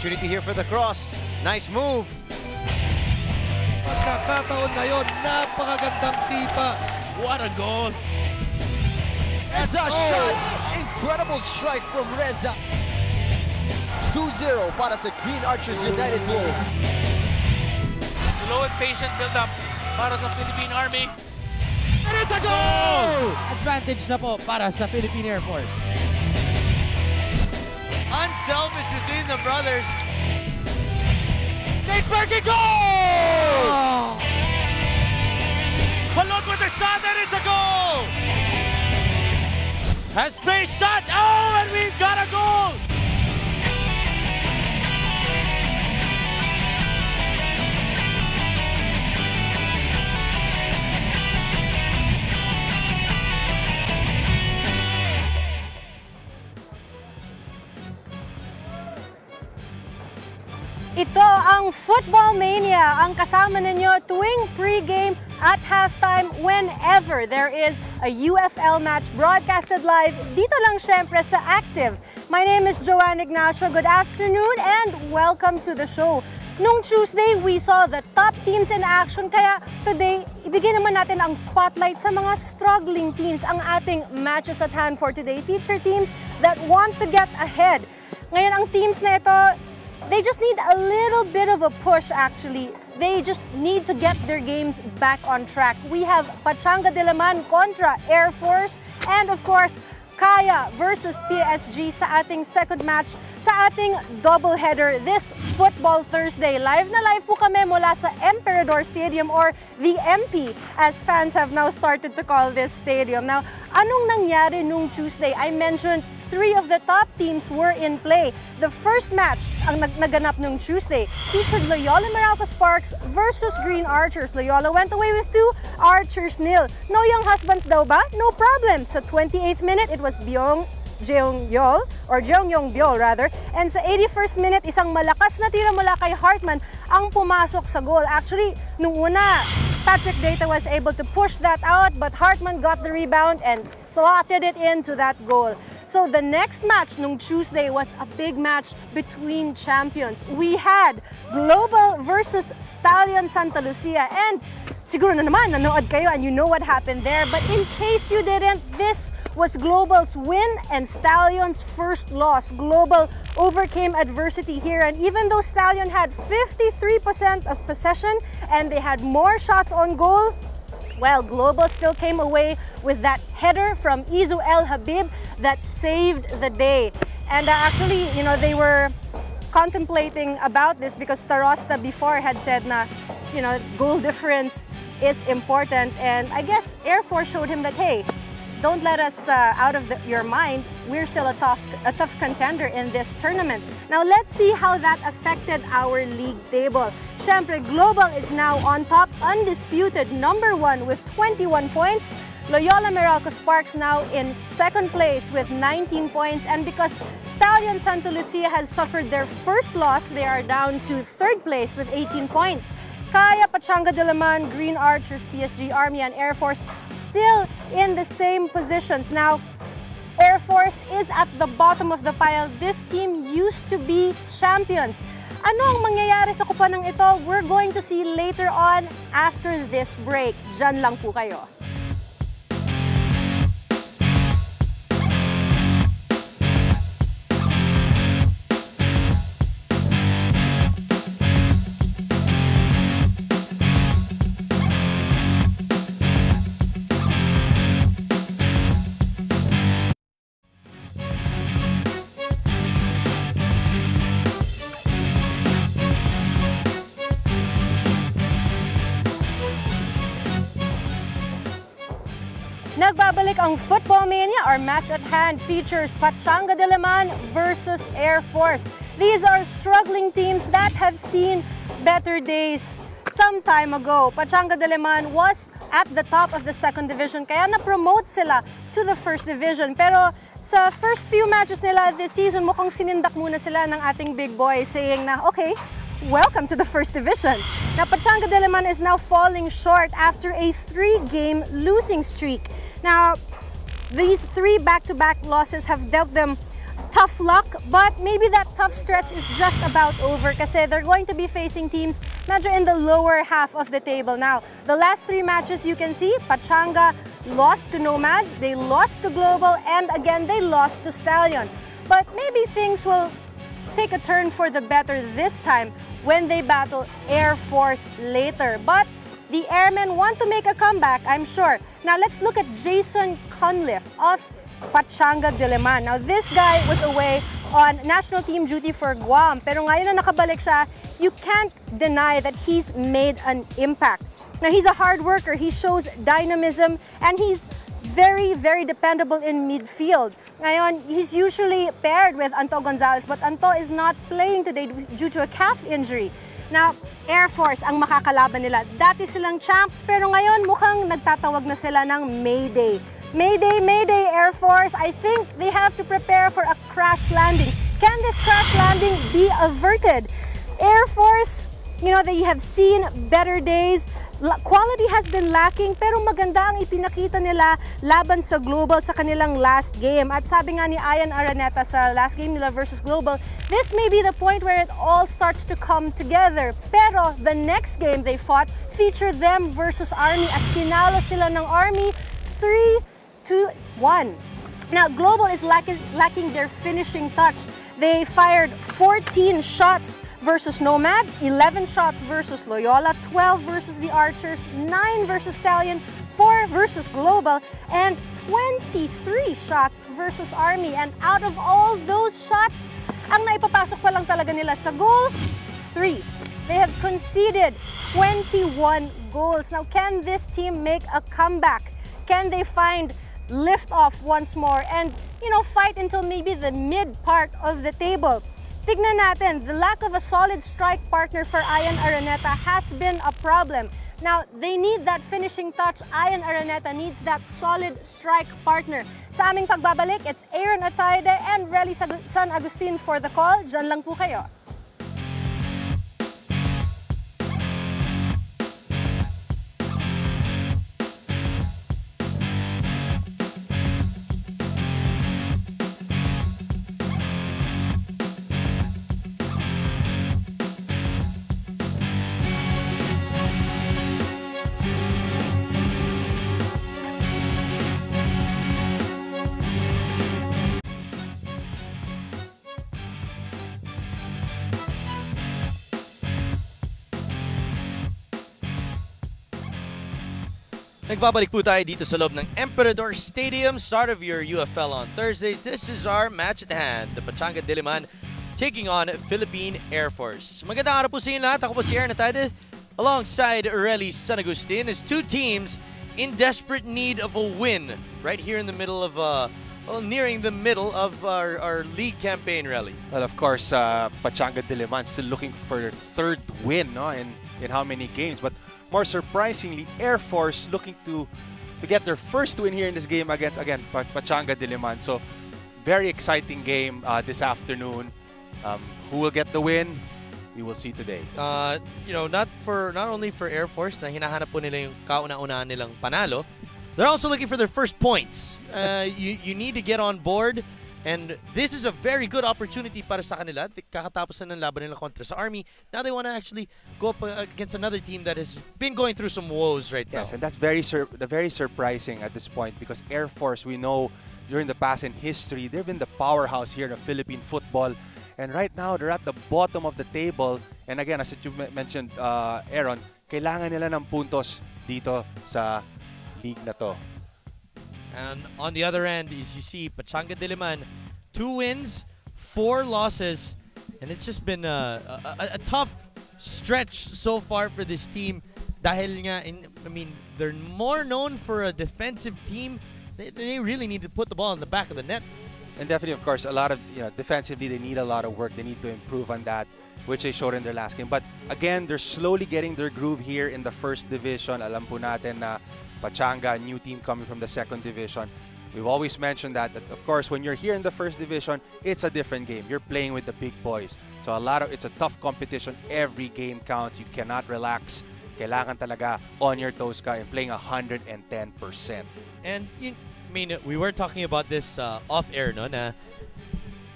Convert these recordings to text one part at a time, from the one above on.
Opportunity here for the cross. Nice move. Pagkakataon na yun, napakagandang sipa. What a goal! Reza shot! Incredible strike from Reza. 2-0 para sa Green Archers United goal. Slow and patient build-up para sa Philippine Army. And it's a goal! Advantage na po para sa Philippine Air Force. Unselfish between the brothers. Nate Berkey, goal! Oh. Balot with the shot and it's a goal! Has space shot, oh, and we've got a goal! Ito ang Football Mania, ang kasama ninyo tuwing pre-game at halftime whenever there is a UFL match broadcasted live dito lang syempre sa Active. My name is Joanne Ignacio. Good afternoon and welcome to the show. Nung Tuesday, we saw the top teams in action, kaya today, ibigay naman natin ang spotlight sa mga struggling teams. Ang ating matches at hand for today feature teams that want to get ahead. Ngayon, ang teams na ito, they just need a little bit of a push actually. They just need to get their games back on track. We have Pachanga kontra Air Force and of course, Kaya versus PSG sa ating second match sa ating doubleheader this Football Thursday. Live na live po kami mula sa Emperador Stadium or the MP as fans have now started to call this stadium. Now, anong nangyari nung Tuesday? I mentioned 3 of the top teams were in play. The first match ang naganap nung Tuesday featured Loyola Meralco Sparks versus Green Archers. Loyola went away with 2, Archers 0. No young husbands daw ba? No problem. Sa 28th minute, it was Jeong-Yol rather. And sa 81st minute, isang malakas na tira mula kay Hartman ang pumasok sa goal. Actually, nung una, Patrick Data was able to push that out, but Hartman got the rebound and slotted it into that goal. So the next match nung Tuesday was a big match between champions. We had Global versus Stallion Santa Lucia, and siguro na naman nanood kayo and you know what happened there. But in case you didn't, this was Global's win and Stallion's first loss. Global overcame adversity here, and even though Stallion had 53% of possession and they had more shots on goal, well, Global still came away with that header from Izu El Habib that saved the day. And actually, you know, they were contemplating about this because Tarosta before had said na, you know, goal difference is important. And I guess Air Force showed him that, hey, don't let us out of your mind. We're still a tough contender in this tournament. Now, let's see how that affected our league table. Siyempre, Global is now on top, undisputed #1 with 21 points. Loyola Meralco Sparks now in second place with 19 points. And because Stallion Santa Lucia has suffered their first loss, they are down to third place with 18 points. Kaya, Pachanga Diliman, Green Archers, PSG Army, and Air Force still in the same positions. Now, Air Force is at the bottom of the pile. This team used to be champions. Ano ang mangyayari sa kuponang ito? We're going to see later on after this break. Diyan lang po kayo. Nagbabalik ang Football Mania. Our match at hand features Pachanga Diliman versus Air Force. These are struggling teams that have seen better days some time ago. Pachanga Diliman was at the top of the second division, kaya na-promote sila to the first division. Pero sa first few matches nila this season, mukhang sinindak muna sila ng ating big boy, saying na, okay, welcome to the first division. Now, Pachanga Diliman is now falling short after a 3-game losing streak. Now, these 3 back-to-back losses have dealt them tough luck, but maybe that tough stretch is just about over kasi they're going to be facing teams medyo in the lower half of the table. Now, the last 3 matches you can see, Pachanga lost to Nomads, they lost to Global, and again, they lost to Stallion. But maybe things will take a turn for the better this time when they battle Air Force later. But the Airmen want to make a comeback, I'm sure. Now, let's look at Jason Conliffe of Pachanga Diliman. Now, this guy was away on national team duty for Guam. Pero ngayon na nakabalik siya, you can't deny that he's made an impact. Now, he's a hard worker. He shows dynamism, and he's very, very dependable in midfield. Ngayon, he's usually paired with Anto Gonzalez, but Anto is not playing today due to a calf injury. Now, Air Force ang makakalaban nila. Dati silang champs, pero ngayon mukhang nagtatawag na sila ng Mayday. Mayday, Mayday, Air Force. I think they have to prepare for a crash landing. Can this crash landing be averted? Air Force, you know, they have seen better days. Quality has been lacking, pero maganda ang ipinakita nila laban sa Global sa kanilang last game. At sabi nga ni Ian Araneta sa last game nila versus Global, this may be the point where it all starts to come together. Pero the next game they fought featured them versus Army at tinalo sila ng Army 3-1. Now, Global is lacking their finishing touch. They fired 14 shots versus Nomads, 11 shots versus Loyola, 12 versus the Archers, 9 versus Stallion, 4 versus Global, and 23 shots versus Army. And out of all those shots, ang naipapasok pa lang talaga nila sa goal, 3. They have conceded 21 goals. Now, can this team make a comeback? Can they find lift off once more and, you know, fight until maybe the mid part of the table? Tignan natin, the lack of a solid strike partner for Ian Araneta has been a problem. Now, they need that finishing touch. Ian Araneta needs that solid strike partner. Sa aming pagbabalik, it's Aaron Ataide and Relly San Agustin for the call. Diyan lang po kayo. Nagbabalik po tayo dito sa loob ng Emperador Stadium. Start of your UFL on Thursdays. This is our match at hand. The Pachanga Diliman taking on Philippine Air Force. Magandang araw po sa inyo lahat. Ako po si Aaron Ataide alongside Relly San Agustin as two teams in desperate need of a win right here in the middle of, nearing the middle of our league campaign, Relly. Well, of course, Pachanga Diliman still looking for their third win, no? In how many games? But more surprisingly, Air Force looking to get their first win here in this game against, again, Pachanga Diliman. So, very exciting game this afternoon. Who will get the win? We will see today. You know, not only for Air Force na hinahanap po nila yung kauna-unahan nilang panalo, they're also looking for their first points. You need to get on board. And this is a very good opportunity para sa kanila. Kakatapos na ng laban nila kontra sa Army. Now they want to actually go up against another team that has been going through some woes right now. Yes, and that's very surprising at this point because Air Force, we know during the past in history, they've been the powerhouse here in Philippine football. And right now, they're at the bottom of the table. And again, as you mentioned, Aaron, kailangan nila ng puntos dito sa league na to. And on the other end, as you see, Pachanga Diliman, 2 wins, 4 losses, and it's just been a tough stretch so far for this team. Dahil nga, I mean, they're more known for a defensive team. They really need to put the ball in the back of the net. And definitely, of course, a lot of, defensively, they need a lot of work. They need to improve on that, which they showed in their last game. But again, they're slowly getting their groove here in the first division. Alam po natin na Pachanga, a new team coming from the second division. We've always mentioned that, of course, when you're here in the first division, it's a different game. You're playing with the big boys. So it's a tough competition. Every game counts. You cannot relax. Kailangan talaga on your toes ka and playing 110%. And we were talking about this off-air, no? Na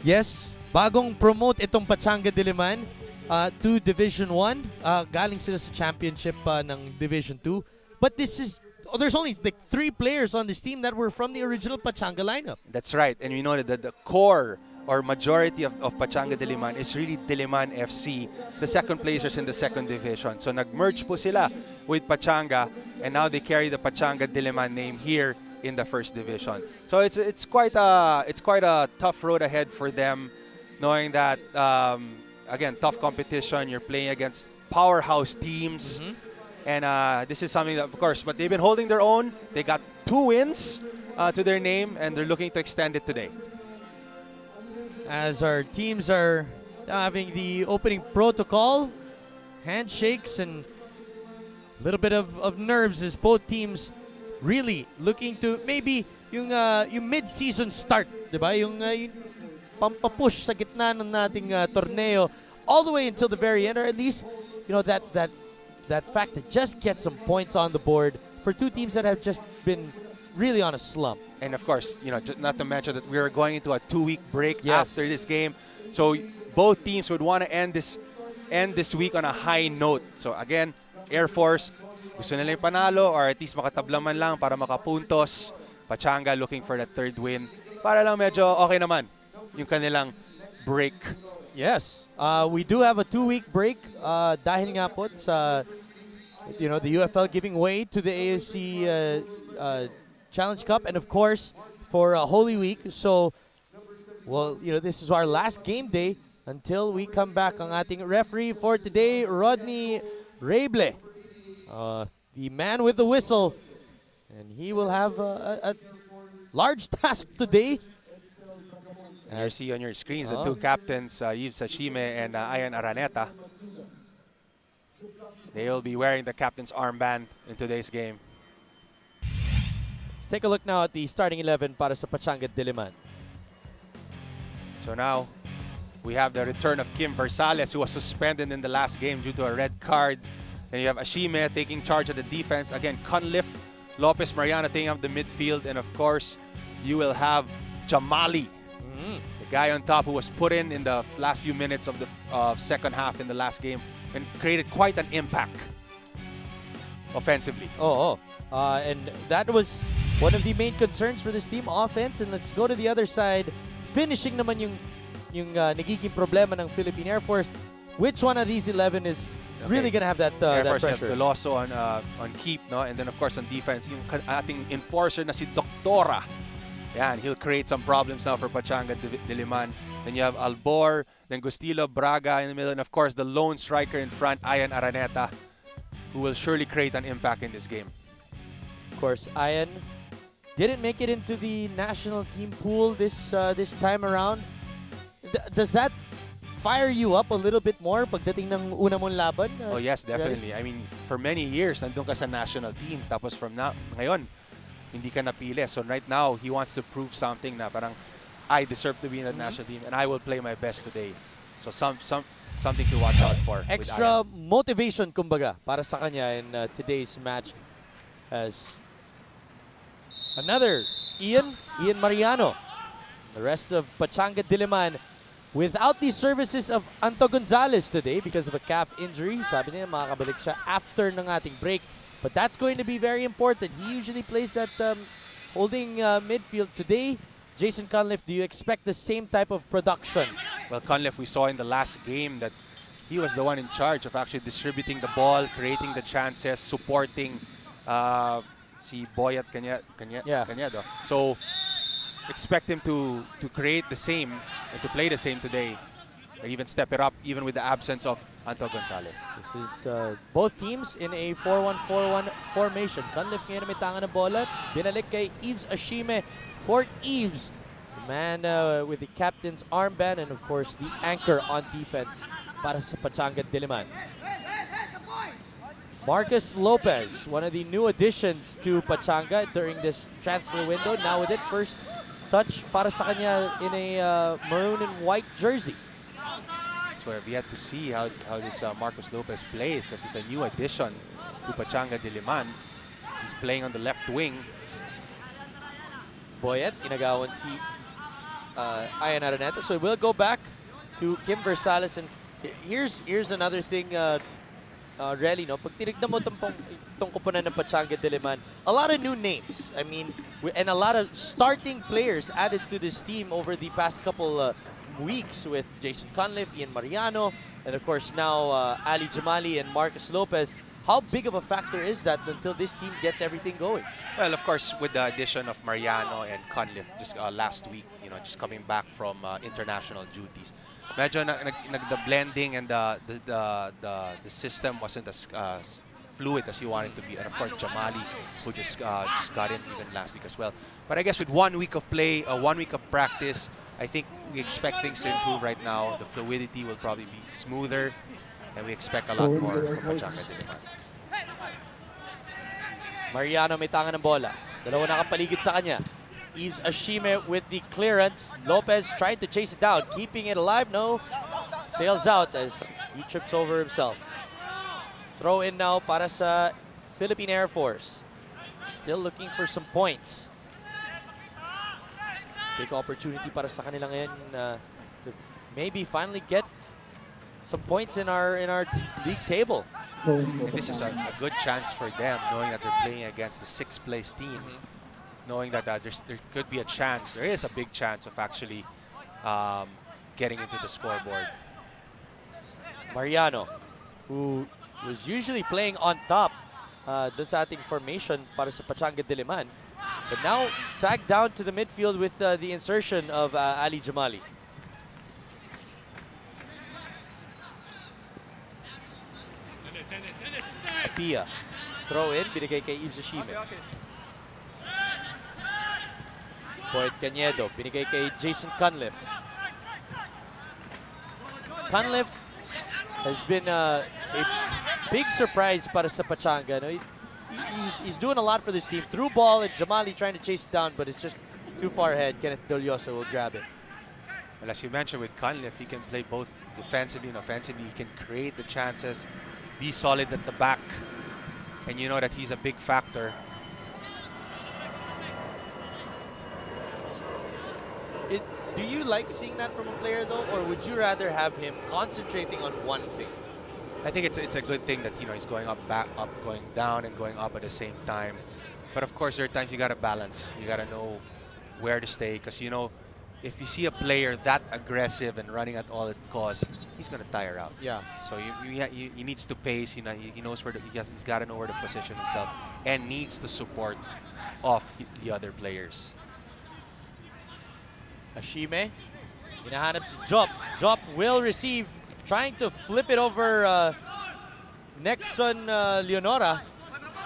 Yes, bagong promote itong Pachanga Diliman to Division 1. Galing sila sa championship ng Division 2. But this is, there's only like 3 players on this team that were from the original Pachanga lineup. That's right. And we know that the core or majority of Pachanga Diliman is really Diliman FC, the second placers in the second division. So nag-merge po sila with Pachanga, and now they carry the Pachanga Diliman name here in the first division. So it's quite a tough road ahead for them, knowing that again, tough competition. You're playing against powerhouse teams, and this is something that, of course, but they've been holding their own. They got 2 wins to their name, and they're looking to extend it today. As our teams are having the opening protocol, handshakes and a little bit of nerves as both teams really looking to maybe yung mid-season start, diba? Yung pampapush sa gitna ng nating torneo all the way until the very end, or at least that fact to just get some points on the board for 2 teams that have just been really on a slump. And of course, not to mention that we are going into a 2-week break after this game. So both teams would want to end this week on a high note. So again, Air Force, gusto nila yung panalo or at least makatabla man lang para makapuntos. Pachanga looking for that 3rd win. Para lang medyo okay naman yung kanilang break. Yes. We do have a 2-week break dahil nga po sa the UFL giving way to the AFC Challenge Cup, and of course for Holy Week. So, well, this is our last game day until we come back. Ang ating referee for today, Rodney Rable, the man with the whistle, and he will have a large task today. And you see on your screens the 2 captains, Yves Sashime and Ayan Araneta. They will be wearing the captain's armband in today's game. Take a look now at the starting 11 para sa Pachanga Diliman. So now we have the return of Kim Versales, who was suspended in the last game due to a red card. Then you have Ashime taking charge of the defense. Again, Conliffe, Lopez Mariano taking up the midfield. And of course, you will have Jamali, the guy on top who was put in the last few minutes of the second half in the last game and created quite an impact offensively. And that was one of the main concerns for this team, offense. And let's go to the other side. Finishing naman yung nagiging problema ng Philippine Air Force. Which one of these 11 is really going to have that pressure? Have Deloso on keep, no? And then of course on defense, yung ating enforcer na si Doctora. Yan, he'll create some problems now for Pachanga Diliman. Then you have Albor, then Gustilo, Braga in the middle, and of course the lone striker in front, Ayan Araneta, who will surely create an impact in this game. Of course, Ayan didn't make it into the national team pool this time around. Does that fire you up a little bit more pagdating ng una mong laban? Oh yes, definitely. I mean, for many years, nandun ka sa national team. Tapos from now, ngayon, hindi ka napili. So right now, he wants to prove something na parang, I deserve to be in the national team and I will play my best today. So something to watch out for. Extra motivation, kumbaga, para sa kanya in today's match as another Ian Mariano. The rest of Pachanga Diliman without the services of Anto Gonzalez today because of a calf injury. Sabi niya makakabalik siya after ng ating break. But that's going to be very important. He usually plays that holding midfield today. Jason Conliffe, do you expect the same type of production? Well, Conliffe, we saw in the last game that he was the one in charge of actually distributing the ball, creating the chances, supporting si Boyat Cañedo. So expect him to create the same and to play the same today, or even step it up even with the absence of Anto Gonzalez. This is both teams in a 4-1-4-1 formation. Conliffe ngayon may tanga ng bola. Binalik kay Yves Ashime. Fort Yves, the man with the captain's armband and of course the anchor on defense para sa Pachanga Diliman. Marcus Lopez, one of the new additions to Pachanga during this transfer window. Now with it, first touch para sa kanya in a maroon and white jersey. So we have to see how this Marcus Lopez plays because he's a new addition to Pachanga Diliman. He's playing on the left wing. Boyet, inagawan si Ian Araneta. So we'll go back to Kim Versales. And here's another thing, Relly, no? Pag tinignan mo tong koponan ng Pachanga Diliman, a lot of new names. I mean, and a lot of starting players added to this team over the past couple weeks with Jason Cunliffe, Ian Mariano, and of course now Ali Jamali and Marcus Lopez. How big of a factor is that until this team gets everything going? Well, of course, with the addition of Mariano and Cunliffe just last week, just coming back from international duties, medyo the blending and the system wasn't as fluid as you want it to be. And of course, Jamali, who just got in even last week as well. But I guess with 1 week of play, 1 week of practice, I think we expect things to improve right now. The fluidity will probably be smoother, and we expect a lot more from Pachanga Diliman. Mariano may tanga ng bola. Dalawa nakapaligid sa kanya. Yves Ashime with the clearance. Lopez trying to chase it down, keeping it alive. No, sails out as he trips over himself. Throw in now para sa Philippine Air Force. Still looking for some points. Big opportunity para sa kanila ngayon to maybe finally get some points in our league table. This is a good chance for them, knowing that they're playing against the 6th place team. Knowing that there could be a chance, there is a big chance of actually getting into the scoreboard. Mariano, who was usually playing on top dun sa ating formation para sa Pachanga Diliman, but now sagged down to the midfield with the insertion of Ali Jamali. Apia, throw in, binigay kay Yves Ashime. Poet Cañedo, binigay kay Jason Cunliffe. Cunliffe has been a big surprise para sa Pachanga. No? He's doing a lot for this team. Through ball and Jamali trying to chase it down, but it's just too far ahead. Kenneth Dolioso will grab it. Well, as you mentioned with Cunliffe, he can play both defensively and offensively. He can create the chances, be solid at the back, and you know that he's a big factor. Do you like seeing that from a player though, or would you rather have him concentrating on one thing? I think it's a good thing that he's going up, back, up, going down, and going up at the same time. But of course, there are times you gotta balance. You gotta know where to stay, because if you see a player that aggressive and running at all it costs, he's gonna tire out. Yeah. So he needs to pace. He knows where he's got to know where to position himself, and needs the support of the other players. Ashime, hinahanap si Jop. Jop will receive, trying to flip it over Nexon Leonora.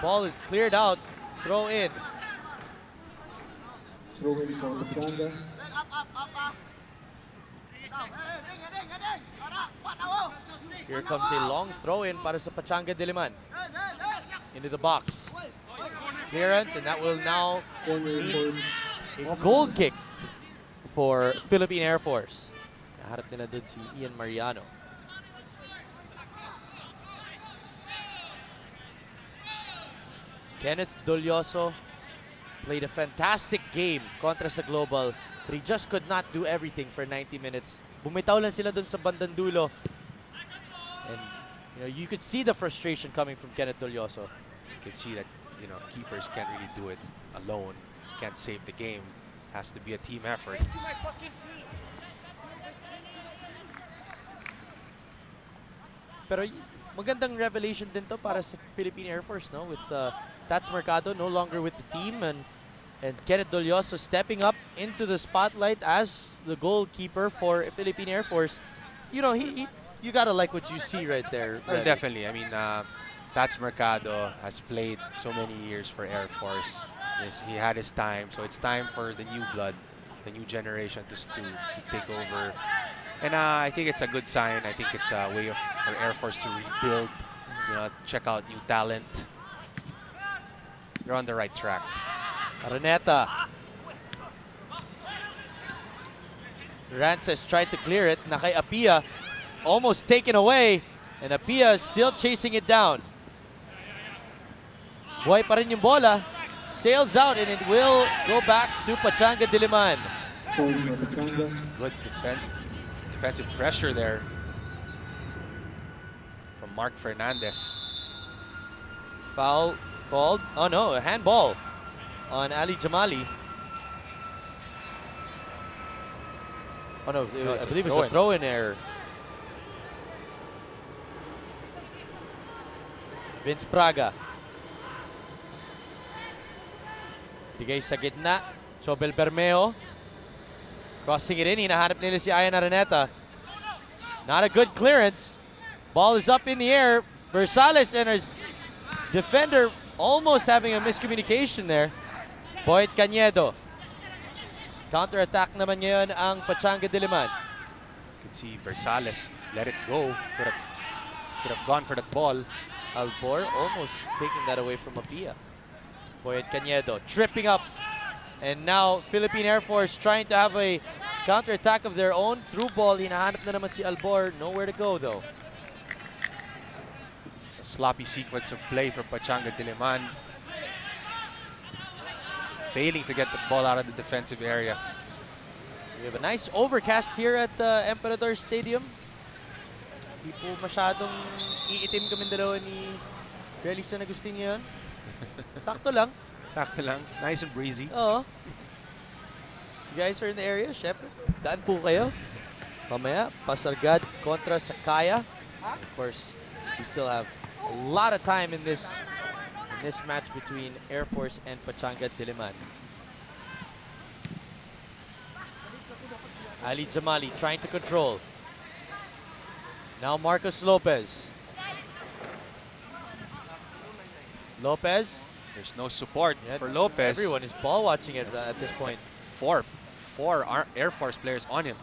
Ball is cleared out. Throw in. Here comes a long throw in para sa Pachanga Diliman. Into the box. Clearance, and that will now need a goal kick for Philippine Air Force. Naharap nila dun si Ian Mariano. Kenneth Dolioso played a fantastic game kontra sa Global, but he just could not do everything for 90 minutes. Bumitaw lang sila dun sa bandang dulo. And you could see the frustration coming from Kenneth Dolioso. You can see that keepers can't really do it alone. Can't save the game. Has to be a team effort. Pero magandang revelation din to para sa Philippine Air Force, no? With Tats Mercado no longer with the team, and Kenneth Dolioso stepping up into the spotlight as the goalkeeper for Philippine Air Force. You gotta like what you see right there. Well, definitely. I mean, Tats Mercado has played so many years for Air Force. He had his time, so it's time for the new blood, the new generation to take over. And I think it's a good sign. I think it's a way for Air Force to rebuild, check out new talent. They're on the right track. Araneta. Rances tried to clear it. Nakay Apia, almost taken away, and Apia is still chasing it down. Buhay pa rin yung bola. Sails out, and it will go back to Pachanga Diliman. Good defensive pressure there from Mark Fernandez. Foul called. Oh no, a handball on Ali Jamali. Oh no, I believe it's a throw-in error. Vince Braga. Bigay sa gitna. Chobel Bermeo. Crossing it in. Hinahanap nila si Ayan Araneta. Not a good clearance. Ball is up in the air. Versales and his defender almost having a miscommunication there. Boyd Cañedo. Counter-attack naman ngayon ang Pachanga Diliman. You can see Versales let it go. Could have gone for that ball. Albor almost taking that away from Apia. Boyd Cañedo tripping up. And now Philippine Air Force trying to have a counter-attack of their own. Through ball, hinahanap na naman si Albor. Nowhere to go though. A sloppy sequence of play for Pachanga Diliman. Failing to get the ball out of the defensive area. We have a nice overcast here at Emperador Stadium. Hindi po masyadong iitim kami dalawa ni Relisa Agustin ngayon. Sakto lang. Sakto lang. Nice and breezy. Oo. If you guys are in the area, syempre, daan po kayo. Mamaya, Pasargad kontra Sakaya. Of course, we still have a lot of time in this match between Air Force and Pachanga Diliman. Ali Jamali trying to control. Now Marcos Lopez. Lopez. There's no support for Lopez. Everyone is ball watching it at this point. Four Air Force players on him.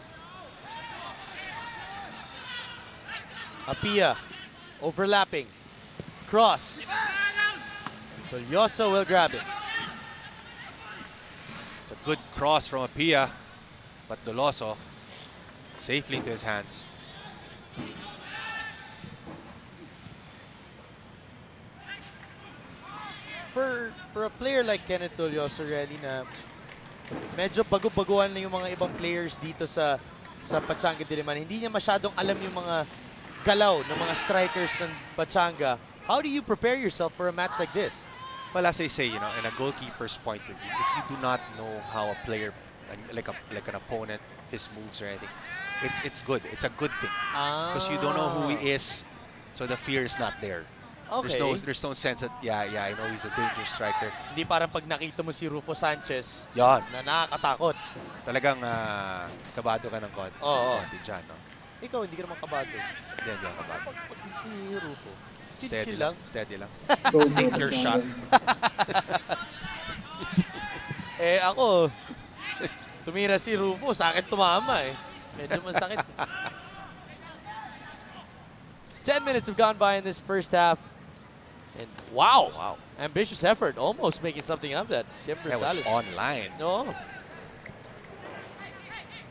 Apia overlapping. Cross. Tulioso will grab it. It's a good cross from Apia, but Doloso safely into his hands. For a player like Kenneth Tulioso, really, na medyo bago-baguhan na yung mga ibang players dito sa Pachanga Diliman. Hindi niya masyadong alam yung mga galaw ng mga strikers ng Pachanga. How do you prepare yourself for a match like this? Well, as I say, you know, in a goalkeeper's point of view, if you do not know how a player, like an opponent, his moves or anything, it's good. It's a good thing because you don't know who he is, so the fear is not there. Okay. There's no sense that I know he's a dangerous striker. Hindi parang pag nakita mo si Rufo Sanchez Yan. na nakakatakot. Talagang kabado ka ng konti. Oo. Konti dyan, no? Ikaw, hindi ka naman kabado. Hindi ako kabado. Si Rufo. Steady Chill lang. Steady lang. Take your shot. Ako, tumira si Rufo, sa akin tumama Medyo masakit. 10 minutes have gone by in this first half. And wow. Ambitious effort, almost making something of that. Tim Versales. That was online. No.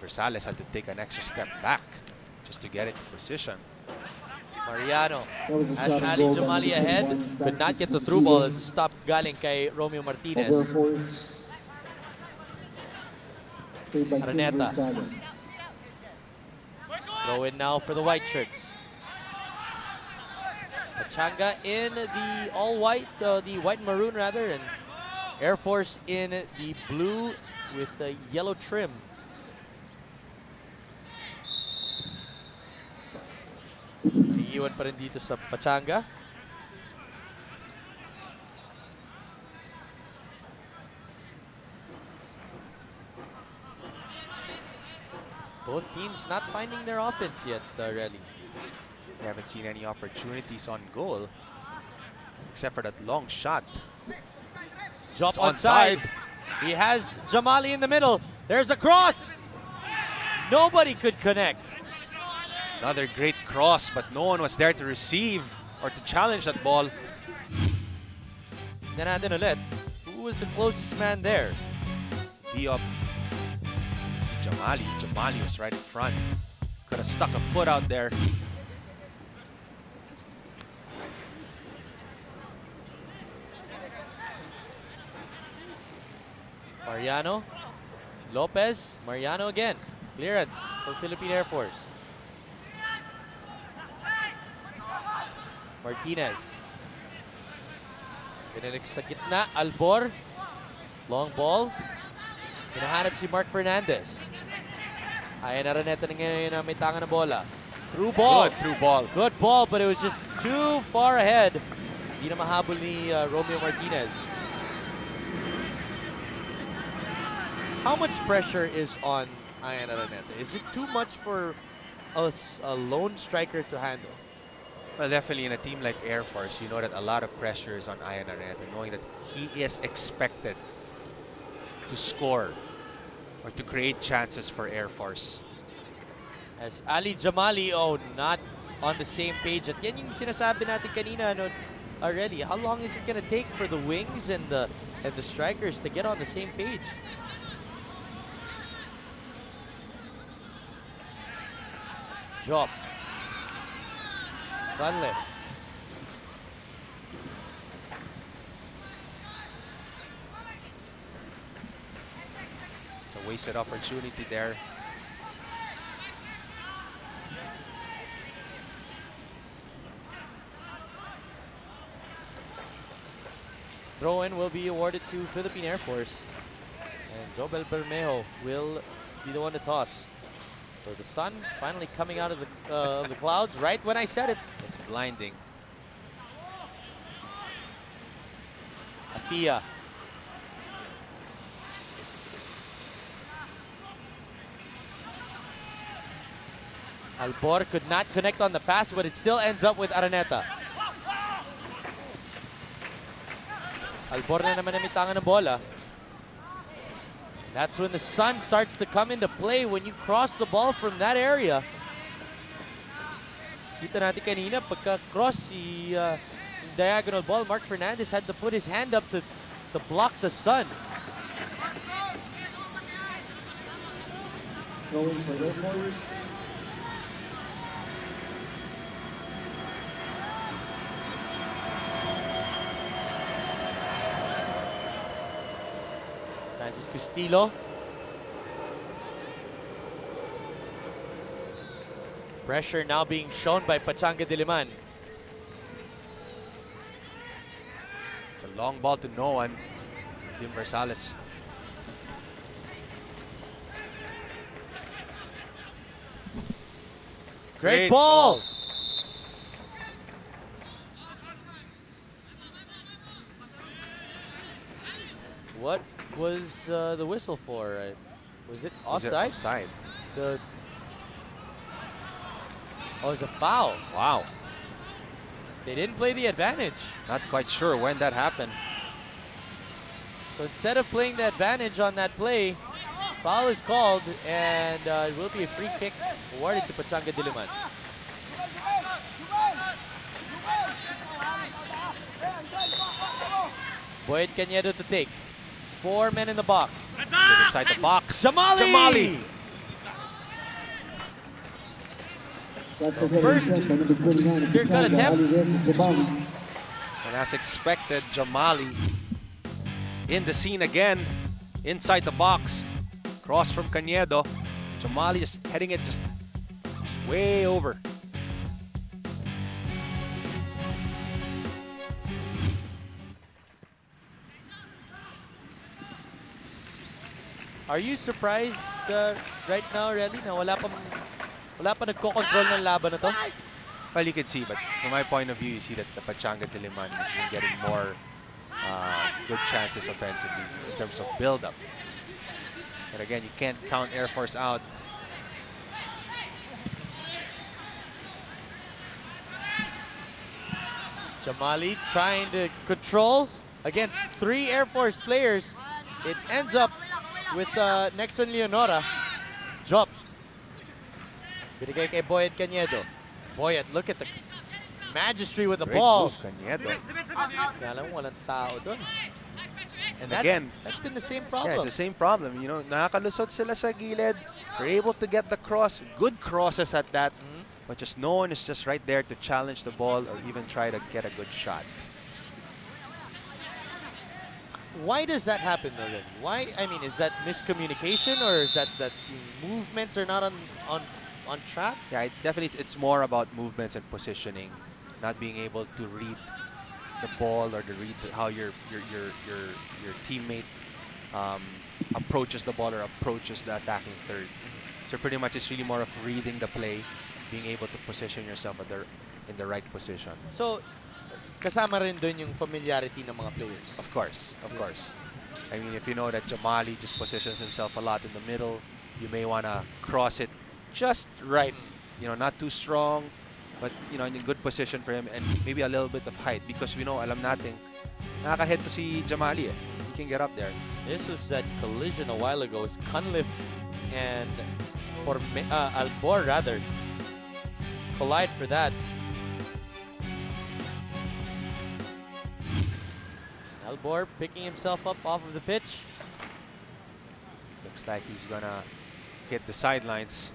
Versales had to take an extra step back just to get it in position. Mariano has Ali Jamali ahead, could not get the through ball as a stop galing kay Romeo Martinez. Araneta. Throw in now for the white shirts. Pachanga in the all-white, the white and maroon rather, and Air Force in the blue with the yellow trim. Iiwan pa rin dito sa Pachanga. Both teams not finding their offense yet, really. We haven't seen any opportunities on goal, except for that long shot. Drop onside. He has Jamali in the middle. There's a cross. Nobody could connect. Another great cross, but no one was there to receive or to challenge that ball. Tignan natin ulit. Who was the closest man there? Diop. Jamali. Jamali was right in front. Could have stuck a foot out there. Mariano. Lopez, Mariano again. Clearance for Philippine Air Force. Martinez. Pinilik sa gitna. Albor. Long ball. Hinahanap si Mark Fernandez. Ayan na Araneta na ngayon na may tanga na bola. Through ball. Good through ball. Good ball, but it was just too far ahead. Hindi na mahabol ni Romeo Martinez. How much pressure is on Ayan Araneta? Is it too much for a lone striker to handle? Well, definitely in a team like Air Force, you know that a lot of pressure is on Ayan Araneta, knowing that he is expected to score or to create chances for Air Force. As Ali Jamali, not on the same page. At yan yung sinasabi natin kanina already. How long is it gonna take for the wings and the strikers to get on the same page? Drop. Gunlift. It's a wasted opportunity there. Throw-in will be awarded to Philippine Air Force. And Jobel Bermejo will be the one to toss. So the sun finally coming out of the clouds right when I said it. It's blinding. Apia. Albor could not connect on the pass, but it still ends up with Araneta. Albor na naman namitanga ng bola. That's when the sun starts to come into play when you cross the ball from that area. Kita natin kanina, pagka-cross si diagonal ball, Mark Fernandez had to put his hand up to block the sun. Going for Air Force. Francis Castillo. Pressure now being shown by Pachanga Diliman. It's a long ball to no one. Kim Versales. Great ball. What was the whistle for? Was it offside? Offside. Oh, it's a foul. Wow. They didn't play the advantage. Not quite sure when that happened. So instead of playing the advantage on that play, foul is called, and it will be a free kick awarded to Pachanga Diliman. Boyd Cañedo to take. 4 men in the box. Sit inside the box. Jamali! Jamali! First clear-cut attempt. And as expected, Jamali in the scene again, inside the box. Cross from Cañedo. Jamali is heading it just way over. Are you surprised right now, really, na wala pa nagko-control ng laban na to? Well, you can see, but from my point of view, you see that the Pachanga Diliman is getting more good chances offensively in terms of build-up. But again, you can't count Air Force out. Jamali trying to control against 3 Air Force players. It ends up with Nexon Leonora. Drop. Binigay kay Boyet Cañedo. Boyet, look at the magistry with the Great ball. move, Cañedo. Kaya alam mo, walang tao doon. And again, that's been the same problem. yeah, it's the same problem. You know, nakakalusot sila sa gilid. They're able to get the cross. Good crosses at that. But just no one is just right there to challenge the ball or even try to get a good shot. Why does that happen though? Then? Why? I mean, is that miscommunication or is that the movements are not on track? Yeah, definitely it's more about movements and positioning, not being able to read the ball or how your teammate approaches the ball or approaches the attacking third. So pretty much it's really more of reading the play, being able to position yourself in the right position. So, kasama rin dun yung familiarity ng mga players. Of course, of course. I mean, if you know that Jamali just positions himself a lot in the middle, you may want to cross it just right. You know, not too strong, but you know, in a good position for him and maybe a little bit of height because we know, alam natin, nakaka-head to si Jamali. He can get up there. This was that collision a while ago. It's Cunliffe and Albor rather collide for that. Albor picking himself up off of the pitch. Looks like he's gonna hit the sidelines.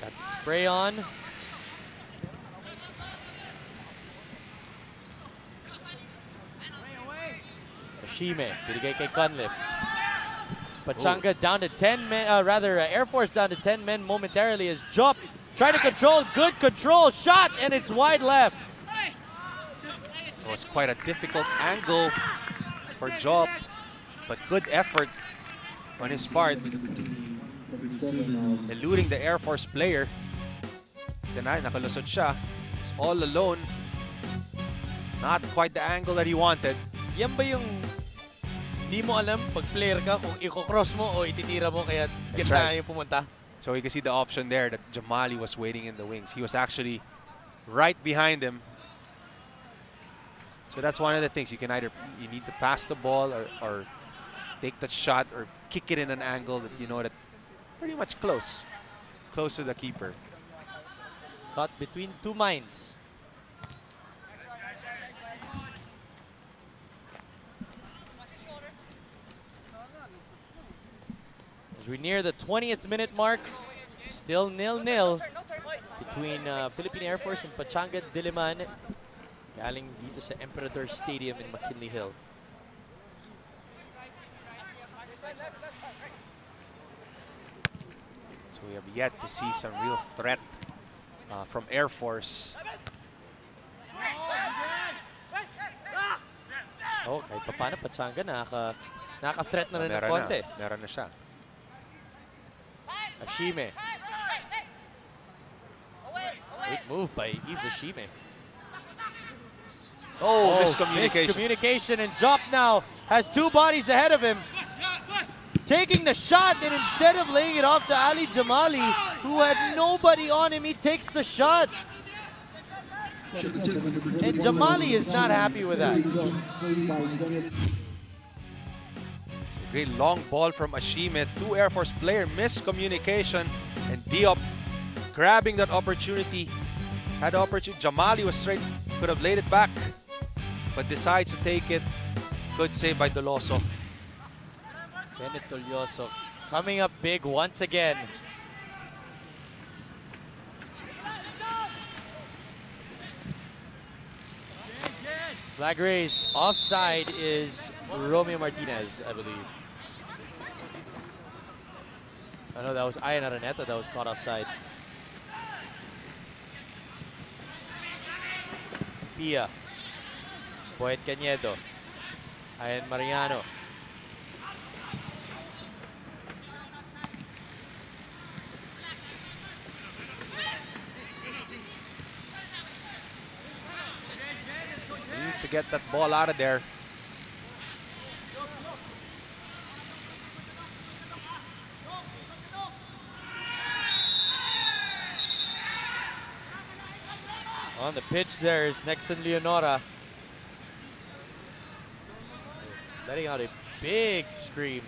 Got the spray on. Oshime, binigay kay Cunliffe. Pachanga down to 10 men, Air Force down to 10 men momentarily as Jop trying to control, good control, shot, and it's wide left. So it's quite a difficult angle for Jop, but good effort on his part. Eluding the Air Force player. Then nakalusot siya. He's all alone. Not quite the angle that he wanted. Yan ba yung di mo alam pag player ka kung i-cross mo o ititira mo kaya gitna yung pumunta? So you can see the option there that Jamali was waiting in the wings. He was actually right behind him. So that's one of the things. You need to pass the ball or take the shot or kick it in an angle that you know that pretty much close to the keeper. Caught between two minds. As we near the 20th minute mark, still 0-0 between Philippine Air Force and Pachanga Diliman, galing dito sa Emperador Stadium in McKinley Hill. So we have yet to see some real threat from Air Force. Oh, kahit paano Pachanga nakaka-threat na rin ng konti. Meron na siya. Ashime. Great move by Yves Ashime. Oh, miscommunication. Miscommunication, and Jop now has two bodies ahead of him. Taking the shot, and instead of laying it off to Ali Jamali, who had nobody on him, he takes the shot. And Jamali is not happy with that. Great long ball from Ashime, two Air Force player, miscommunication, and Diop grabbing that opportunity. Had the opportunity, Jamali was straight, could have laid it back, but decides to take it. Good save by Doloso. Kenneth Dolioso coming up big once again. Flag raised. Offside is Romeo Martinez, I believe. Oh no, that was Ian Araneta that was caught offside. Pia. Poet Cañedo. Ian Mariano. Need to get that ball out of there. On the pitch there is Nexon Leonora. Letting out a big scream.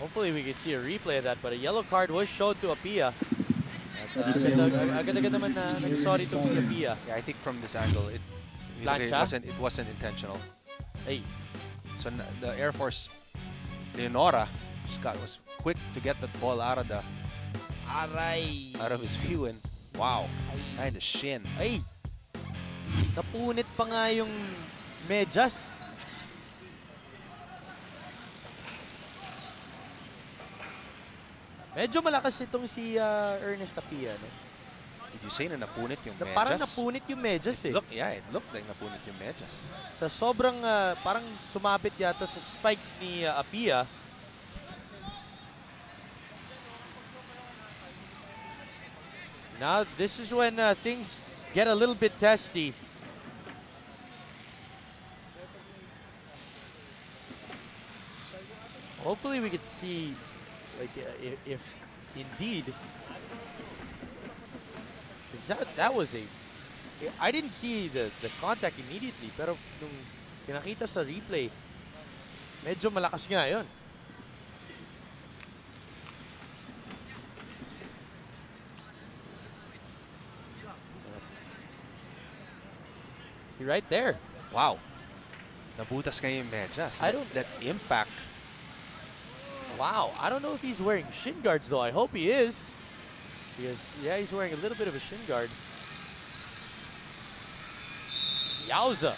Hopefully we can see a replay of that, but a yellow card was shown to Apia. Agad-agad naman na nag-sorry to si Apia. Yeah, I think from this angle, it wasn't intentional. Hey. So the Air Force, Leonora, was quick to get that ball out of his view, and wow, right in the shin. Ay! Napunit pa nga yung medyas. Medyo malakas itong si Ernest Tapia. No? Did you say na napunit yung medyas? Parang napunit yung medyas eh. It looked like napunit yung medyas. Sa sobrang parang sumabit yata sa spikes ni Apia. Now this is when things get a little bit testy. Hopefully we could see like if indeed that was I didn't see the contact immediately, pero nung pinakita sa replay medyo malakas nga yun. See right there. Wow. Nabutas nga yung medyas. That impact. Wow, I don't know if he's wearing shin guards though. I hope he is. Because, yeah, he's wearing a little bit of a shin guard. Yowza!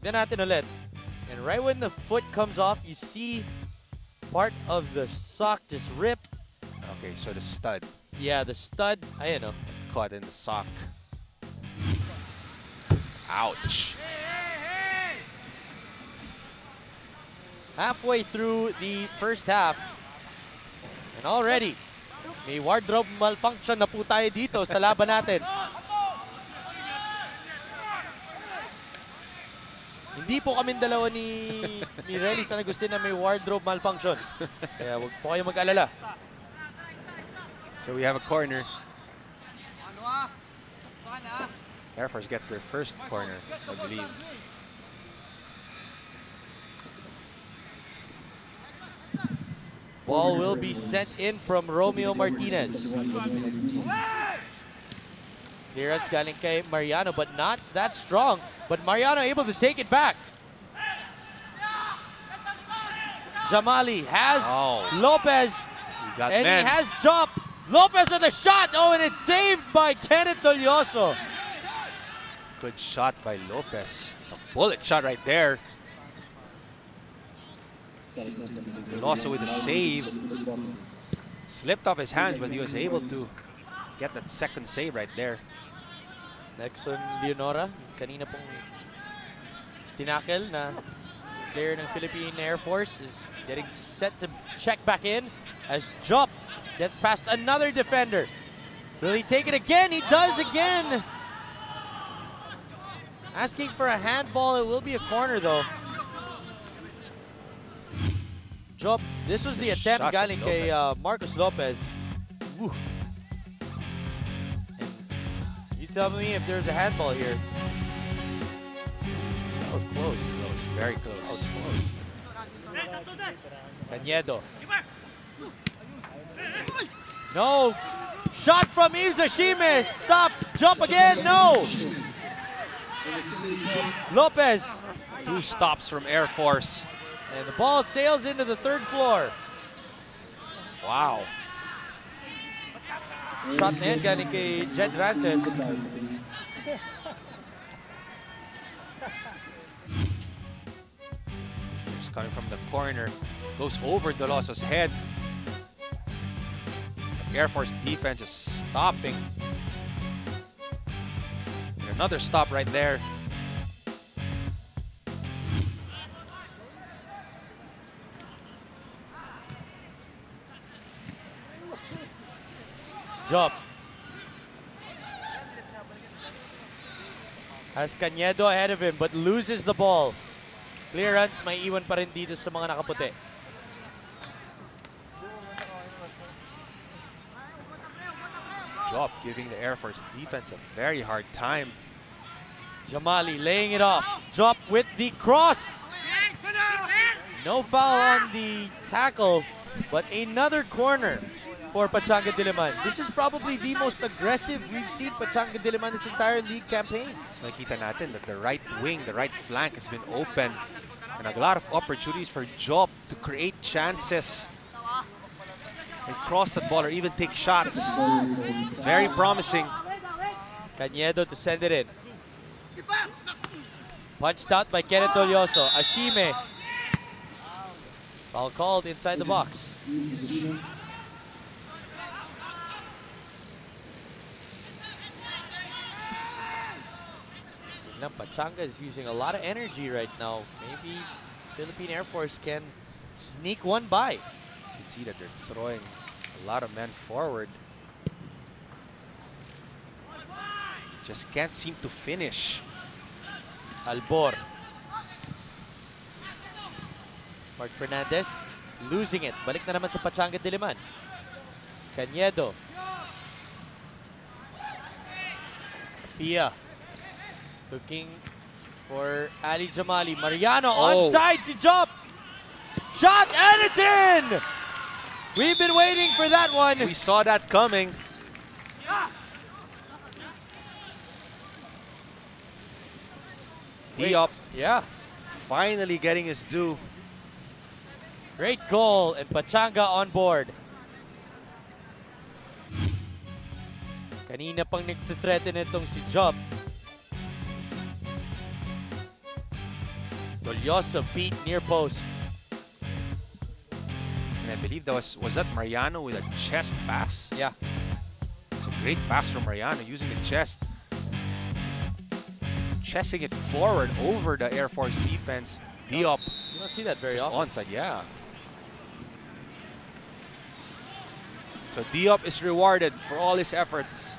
Tignan natin ulit. And right when the foot comes off, you see part of the sock just rip. Okay, so the stud. Yeah, the stud, I don't know. Caught in the sock. Ouch. Halfway through the first half. And already, may wardrobe malfunction na po tayo dito sa laban natin. Hindi po kaming dalawa ni Relly San Agustin na may wardrobe malfunction. Kaya huwag po kayo mag-alala. So we have a corner. Air Force gets their first corner, I believe. Ball will be sent in from Romeo Martinez. Clearance galing kay Mariano, but not that strong. But Mariano able to take it back. Jamali has Lopez, and he has Jop. Lopez with a shot. Oh, and it's saved by Kenneth Dolioso. Good shot by Lopez. It's a bullet shot right there. Also with the save. Slipped off his hands, but he was able to get that second save right there. Next on Leonora. Kanina pong tinakel na player ng Philippine Air Force is getting set to check back in as Jop gets past another defender. Will he take it again? He does again. Asking for a handball. It will be a corner though. Jop, this was the attempt galing kay Marcos Lopez. Woo. You tell me if there's a handball here. That was close. Close, very close. That was close. Cañedo. No. Shot from Yves Ashime. Stop. Jump again. No. Lopez. 2 stops from Air Force. And the ball sails into the third floor. Wow. Shot na yan galing kay Jed Rances. Just coming from the corner. Goes over Doloso's head. The Air Force defense is stopping. And another stop right there. Jop. Has Cañedo ahead of him but loses the ball. Clearance, may iwan pa rin dito sa mga nakaputi. Jop giving the Air Force defense a very hard time. Jamali laying it off. Jop with the cross. No foul on the tackle, but another corner for Pachanga Diliman. This is probably the most aggressive we've seen Pachanga Diliman this entire league campaign. So makita natin that the right wing, the right flank has been open. And a lot of opportunities for Job to create chances and cross that ball or even take shots. Very promising. Cañedo to send it in. Punched out by Kenneth Dolioso. Ashime. Foul called inside the box. Pachanga is using a lot of energy right now. Maybe Philippine Air Force can sneak one by. You can see that they're throwing a lot of men forward. Just can't seem to finish. Albor. Mark Fernandez losing it. Balik na naman sa Pachanga Diliman. Cañedo. Pia. Looking for Ali Jamali. Mariano onside. Si Job. Shot and it's in! We've been waiting for that one. We saw that coming. Diop, Yeah. finally getting his due. Great goal and Pachanga on board. Kanina pang nagtitreten itong si Job. Dolioso beat near post. And I believe that was that Mariano with a chest pass? Yeah. It's a great pass from Mariano using the chest. Chesting it forward over the Air Force defense. Diop. You don't see that very Just often. onside, yeah. So Diop is rewarded for all his efforts.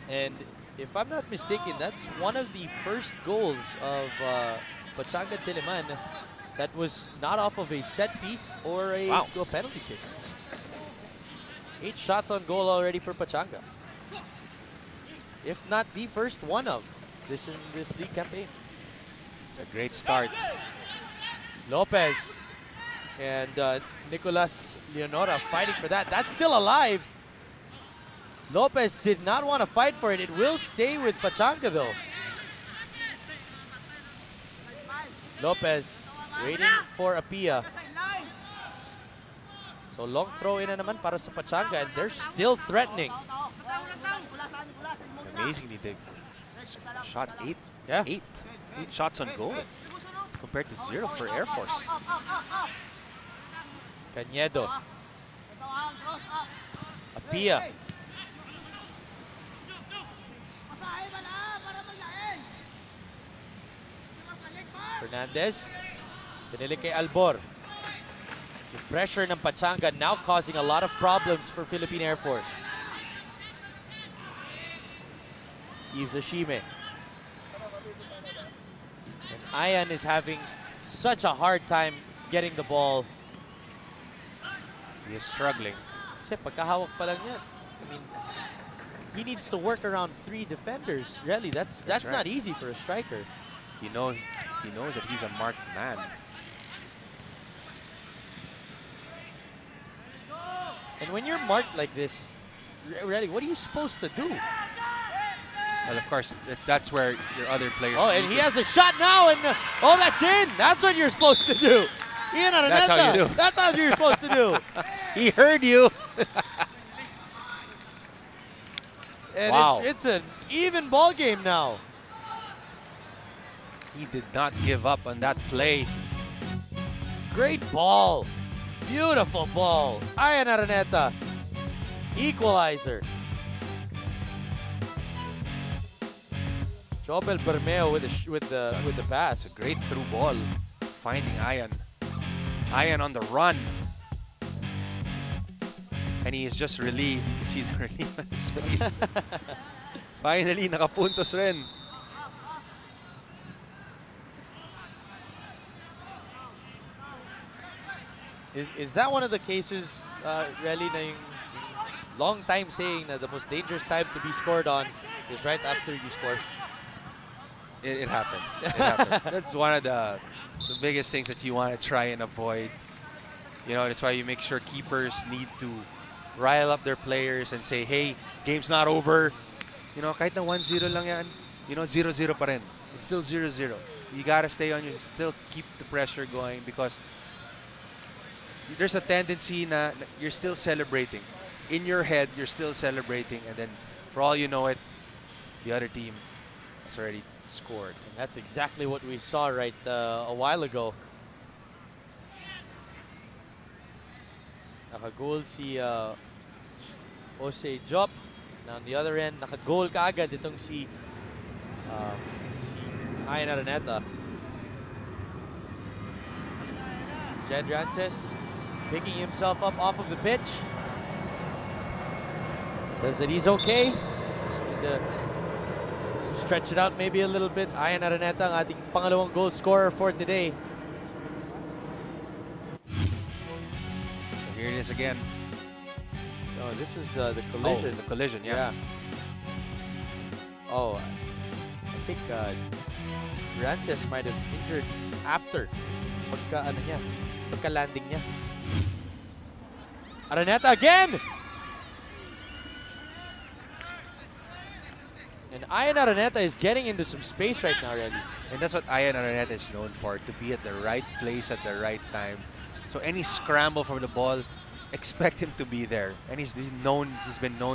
And if I'm not mistaken, that's one of the first goals of Pachanga Diliman that was not off of a set piece or a penalty kick. 8 shots on goal already for Pachanga. If not the first one of this in this league campaign. It's a great start. Lopez and Nicolas Leonora fighting for that. That's still alive. Lopez did not want to fight for it. It will stay with Pachanga though. Lopez waiting for Apia. So long throw in na naman para sa Pachanga and they're still threatening. Amazingly, they shot 8. Yeah. 8 shots on goal compared to 0 for Air Force. Cañedo. Apia. Fernandez. Pinili kay Albor. The pressure ng Pachanga now causing a lot of problems for Philippine Air Force. Yves Ashime. And Ayan is having such a hard time getting the ball. He is struggling. Kasi pagkahawak pa lang yan. I mean, he needs to work around 3 defenders. Really, that's right. not easy for a striker. He knows that he's a marked man. And when you're marked like this, really, what are you supposed to do? Well, of course, that's where your other players. Oh, and he has a shot now, and oh, that's in. That's what you're supposed to do. Ian Araneta. That's how you do. That's how you're supposed to do. He heard you. And Wow. it's an even ball game now. He did not give up on that play. Great ball. Beautiful ball. Ian Araneta. Equalizer. Jobel Bermeo with the pass. It's a great through ball, finding Ayan. Ayan on the run. And he is just relieved. You can see the relief on his face. Finally, nakapuntos rin. Is that one of the cases, really, na yung long time saying that the most dangerous time to be scored on is right after you score? It happens. It happens. That's one of the biggest things that you want to try and avoid. You know, that's why you make sure keepers need to rile up their players and say, hey, game's not over. You know, kahit na 1-0 lang yan, you know, 0-0 pa rin. It's still 0-0. You gotta stay on your, still keep the pressure going because there's a tendency na you're still celebrating. In your head, you're still celebrating, and then for all you know it, the other team has already scored. And that's exactly what we saw right a while ago. Naka-goal si Jose Jop. And on the other end, naka-goal kaagad itong si Ian Araneta. Jed Rances picking himself up off of the pitch. Says that he's okay. Just need to stretch it out maybe a little bit. Ian Araneta, ang ating pangalawang goal scorer for today. So here it is again. Oh, this is the collision. Oh, the collision, yeah. Oh, I think Rances might have injured after pagka-landing niya. Araneta again! And Ian Araneta is getting into some space right now, really. And that's what Ian Araneta is known for, to be at the right place at the right time. So any scramble for the ball, expect him to be there. And he's been known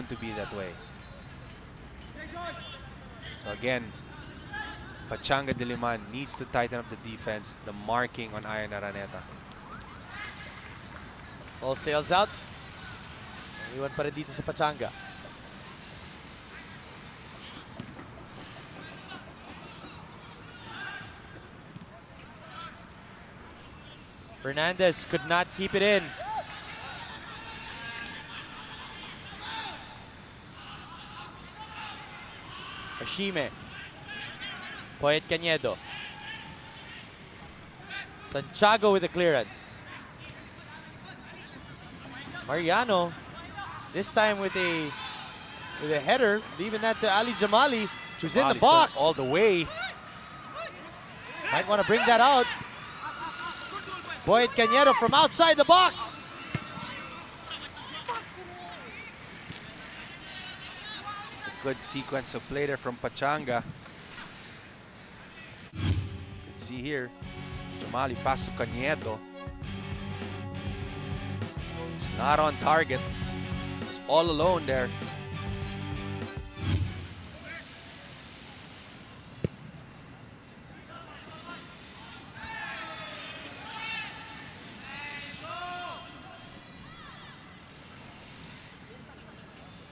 to be that way. So again, Pachanga Diliman needs to tighten up the defense, the marking on Ian Araneta. All sails out. Iwan pa rin dito sa Pachanga. Fernandez could not keep it in. Ashime. Poet Cañedo. Santiago with the clearance. Mariano, this time with a header, leaving that to Ali Jamali, who's in the box. All the way. Might want to bring that out. Poet Cañedo from outside the box. Good sequence of play there from Pachanga. You can see here, Jamali pass to Cañedo. He's not on target. He's all alone there.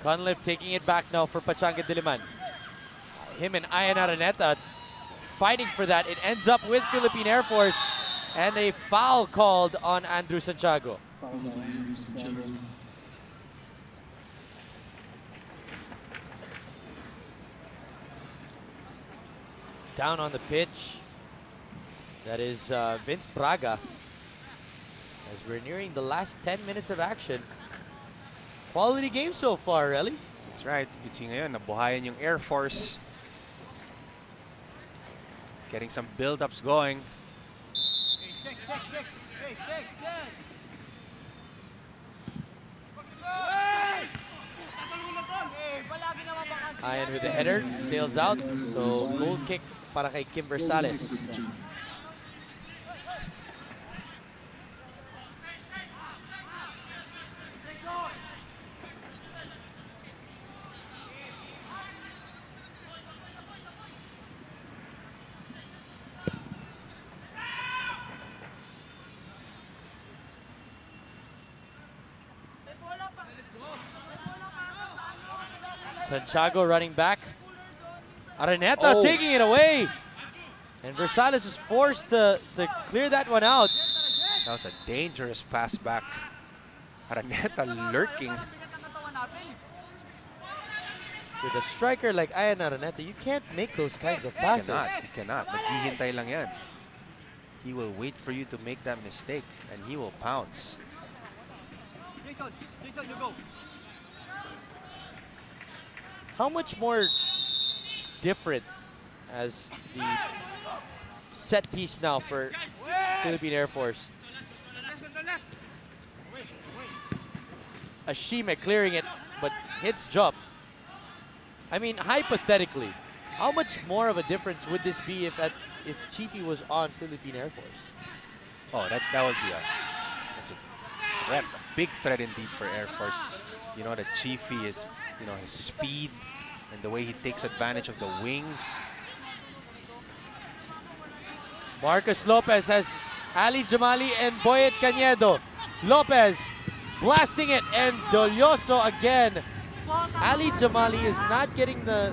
Conliff taking it back now for Pachanga Diliman. Him and Ian Araneta fighting for that. It ends up with Philippine Air Force and a foul called on Andrew Santiago. Down on the pitch, that is Vince Braga. As we're nearing the last 10 minutes of action. Quality game so far, Relly. That's right. You can see ngayon, nabuhayan yung Air Force. Getting some build-ups going. Ian with the header, sails out. So goal kick para kay Kim Versales. Santiago running back. Araneta taking it away. And Versales is forced to clear that one out. That was a dangerous pass back. Araneta lurking. With a striker like Ian Araneta, you can't make those kinds of passes. You cannot. Naghihintay lang yan. He will wait for you to make that mistake, and he will pounce. How much more different as the set piece now for Philippine Air Force? Ashime clearing it, but hits jump. I mean, hypothetically, how much more of a difference would this be if Chiefy was on Philippine Air Force? Oh, that would be that's a threat, a big threat indeed for Air Force. You know that Chiefy is, you know, his speed and the way he takes advantage of the wings. Marcus Lopez has Ali Jamali and Boyet Cañedo. Lopez blasting it, and Dolioso again. Ali Jamali is not getting the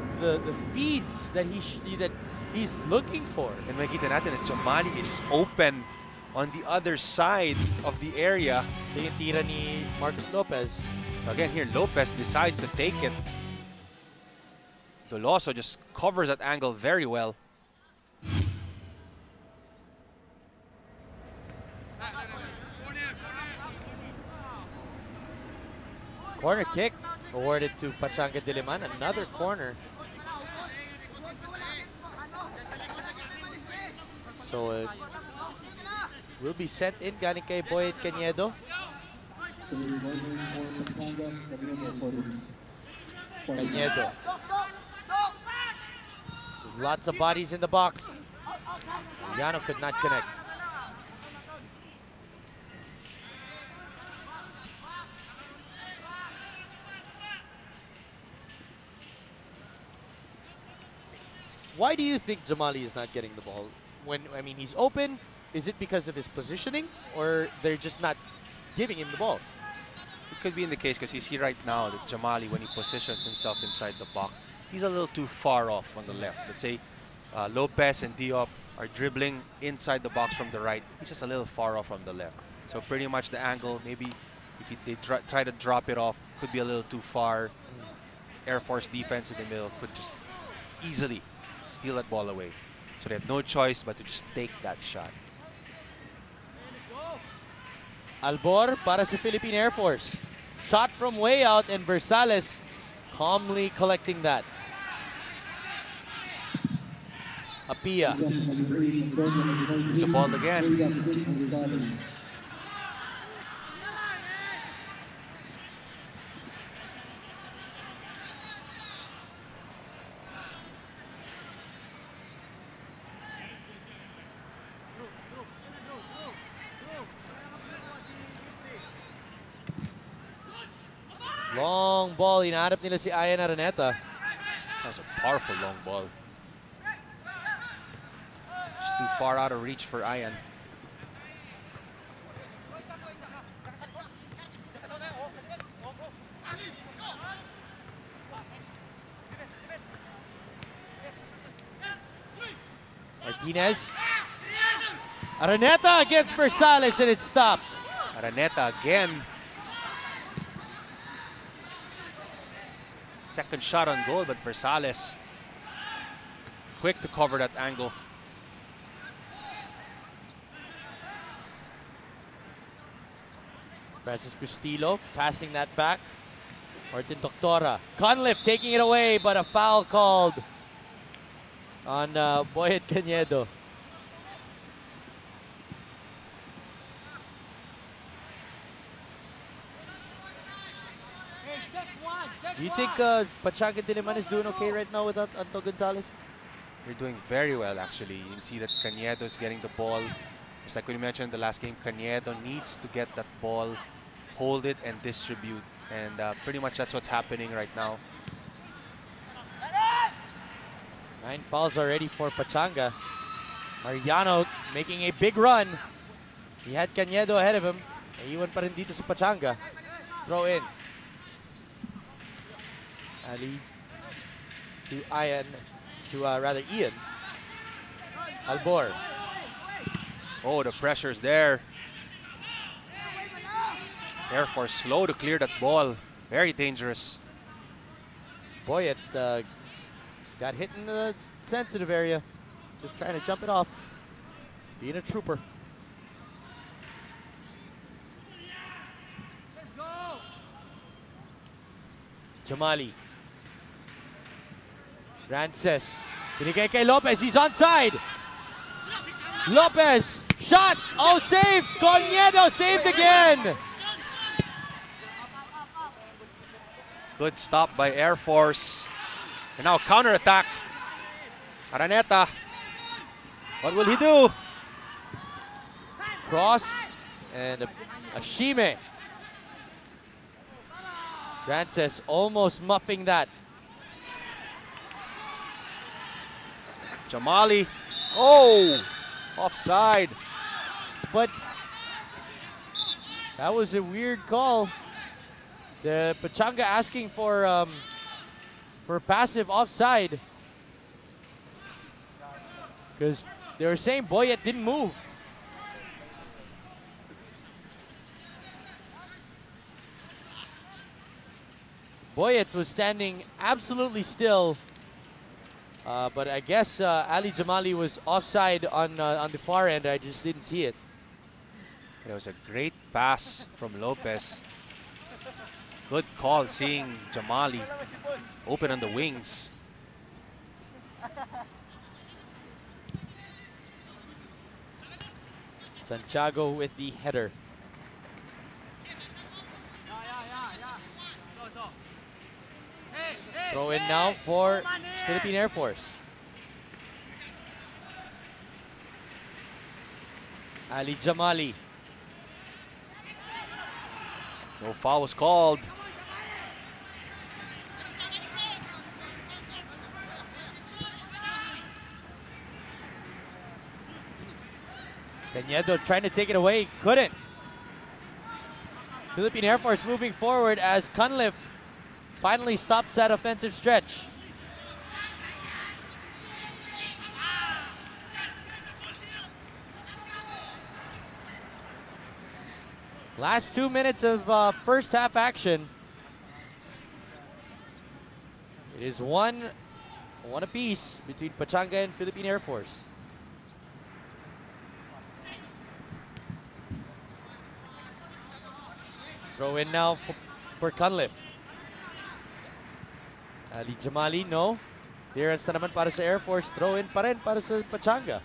feeds that he's looking for. And makita natin that Jamali is open on the other side of the area. Yung tira ni Marcus Lopez. Again here, Lopez decides to take it. Dolioso just covers that angle very well. Corner kick awarded to Pachanga Diliman. Another corner. So will be sent in galing kay Boyet Cañedo. Cañedo. There's lots of bodies in the box. Yano could not connect. Why do you think Jamali is not getting the ball? I mean, he's open. Is it because of his positioning, or they're just not giving him the ball? It could be in the case because you see right now that Jamali, when he positions himself inside the box, he's a little too far off on the left. Let's say Lopez and Diop are dribbling inside the box from the right. He's just a little far off from the left. So pretty much the angle, maybe if they try to drop it off, could be a little too far. Air Force defense in the middle could just easily steal that ball away. So they have no choice but to just take that shot. Albor para sa Philippine Air Force. Shot from way out, and Versales calmly collecting that. Apia. It's a ball again. Long ball, hinahanap nila si Ian Araneta. That's a powerful long ball. Just too far out of reach for Ian. Martinez. Araneta against Versales, and it stopped. Araneta again. Second shot on goal, but Versales quick to cover that angle. Francis Custilo passing that back. Martin Doctora. Conliff taking it away, but a foul called on Boyet Cañedo. Do you think Pachanga Diliman is doing okay right now without Anto Gonzalez? They're doing very well, actually. You see that Cañedo is getting the ball. Just like we mentioned in the last game, Cañedo needs to get that ball, hold it, and distribute. And pretty much that's what's happening right now. 9 fouls already for Pachanga. Mariano making a big run. He had Cañedo ahead of him. Naiiwan pa rin dito sa Pachanga. Throw in. Ali to Ian, rather Ian. Albor. Oh, the pressure's there. Air Force slow to clear that ball. Very dangerous. Boyet got hit in the sensitive area. Just trying to jump it off. Being a trooper. Jamali. Rances. Binigay kay Lopez. He's onside. Lopez. Shot. Oh, saved. Cañedo saved again. Good stop by Air Force. And now counter-attack. Araneta. What will he do? Cross and a Shime. Frances almost muffing that. Jamali. Oh! Offside. But that was a weird call. The Pachanga asking for passive offside. Because they were saying Boyet didn't move. Boyet was standing absolutely still. But I guess Ali Jamali was offside on the far end. I just didn't see it. It was a great pass from Lopez. Good call seeing Jamali open on the wings. Santiago with the header. Throw in now for Philippine Air Force. Ali Jamali. No foul was called. Cañedo trying to take it away, couldn't. Philippine Air Force moving forward as Cunliffe finally stops that offensive stretch. Last 2 minutes of first half action. It is one apiece between Pachanga and Philippine Air Force. Throw in now for Cunliffe. Ali Jamali, no. Clearance na naman para sa Air Force. Throw in pa rin para sa Pachanga.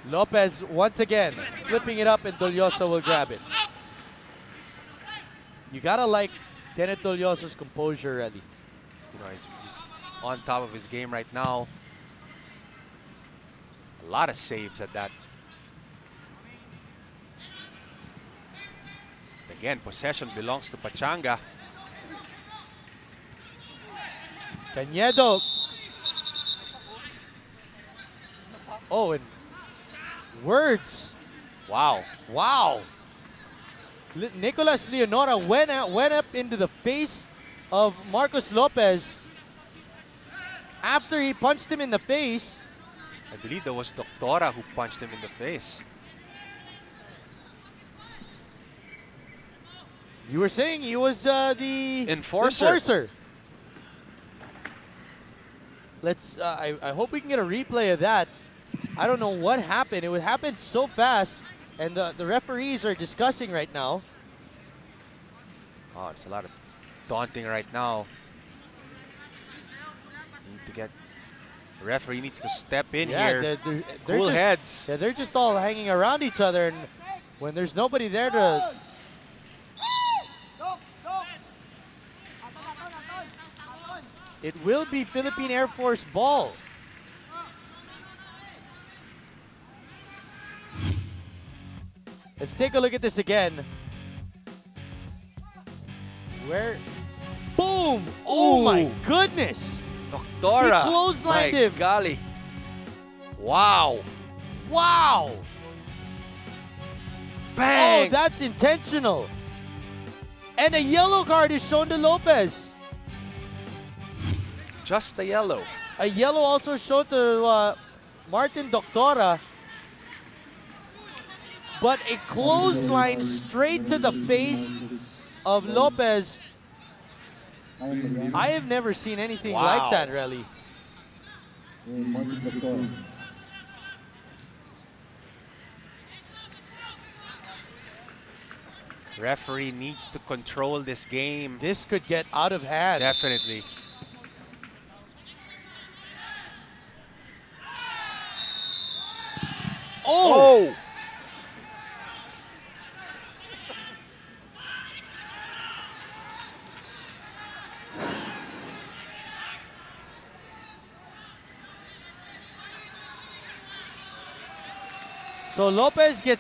Lopez once again flipping it up and Dolioso will grab it. You gotta like Kenneth Dolioso's composure, really. You know, he's on top of his game right now. A lot of saves at that. Again, possession belongs to Pachanga. Cañedo. Oh, and words. Wow. Wow. Nicolas Leonora went up into the face of Marcos Lopez after he punched him in the face. I believe that was Doctora who punched him in the face. You were saying he was the enforcer. Let's. I hope we can get a replay of that. I don't know what happened. It happened so fast, and the referees are discussing right now. Oh, it's a lot of daunting right now. Need to get. The referee needs to step in here. They're Cool just, heads. Yeah, they're just all hanging around each other, and when there's nobody there to. It will be Philippine Air Force ball. Let's take a look at this again. Where? Boom! Oh my goodness! Doctora. He clotheslined him. Golly. Wow. Wow! Bang! Oh, that's intentional. And a yellow card is shown to Lopez. Just a yellow. A yellow also shown to Martin Doctora. But a clothesline straight to the face of Lopez. I have never seen anything like that, really. Referee needs to control this game. This could get out of hand. Definitely. Oh! So Lopez gets